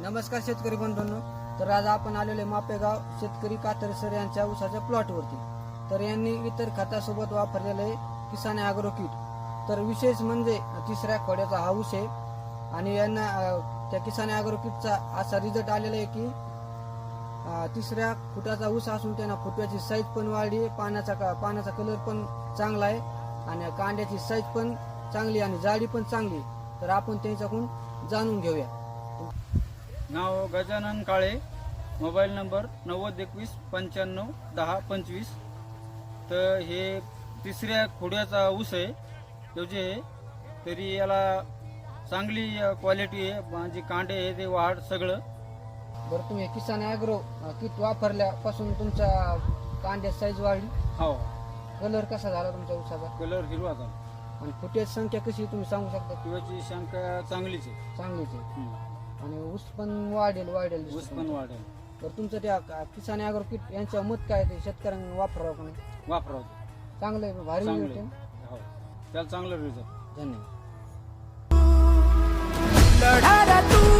नमस्कार शेतकरी बंधूंनो. तर आज आपण आलेले मापेगाव शेतकरी कातर सर यांच्या ऊसाच्या प्लॉटवरती. तर यांनी इतर खतासोबत वापरलेलं आहे किसान ॲग्रो किट. तर विशेष म्हणजे तिसऱ्या खोड्याचा हा ऊस आहे आणि यांना त्या किसान ॲग्रो किटचा असा रिझल्ट आलेला आहे की तिसऱ्या फुटाचा ऊस असून त्यांना फुटव्याची साईज पण वाढली, पानाचा कलर पण चांगला आहे आणि कांड्याची साईज पण चांगली आणि जाडी पण चांगली. तर आपण त्यांच्याकडून जाणून घेऊया. नाव गजानन काळे, मोबाईल नंबर 9021 95 10 25. तर हे तिसऱ्या खोड्याचा ऊस आहे त्याचे आहे. तरी याला चांगली क्वालिटी आहे, म्हणजे कांडे आहे ते वाढ सगळं. बरं, तुम्ही किसान ॲग्रो किट वापरल्यापासून तुमच्या कांद्याची साईज वाढली, हो. कलर कसा झाला तुमच्या ऊसाचा, कलर हिरवा झाला आणि फुट्याची संख्या कशी तुम्ही सांगू शकता? किंवाची शंका चांगलीच आहे. चांगलीच आहे आणि ऊस पण वाढेल ऊस पण वाढेल. तर तुमचं त्या किसान ॲग्रो किट यांच्या मत काय ते शेतकऱ्यांनी वापरावं का नाही? वापरावं. चांगलं आहे, भारी चांगलं result आहे. आहे. हो, त्याला चांगलं रिझल्ट. धन्यवाद. लढा तू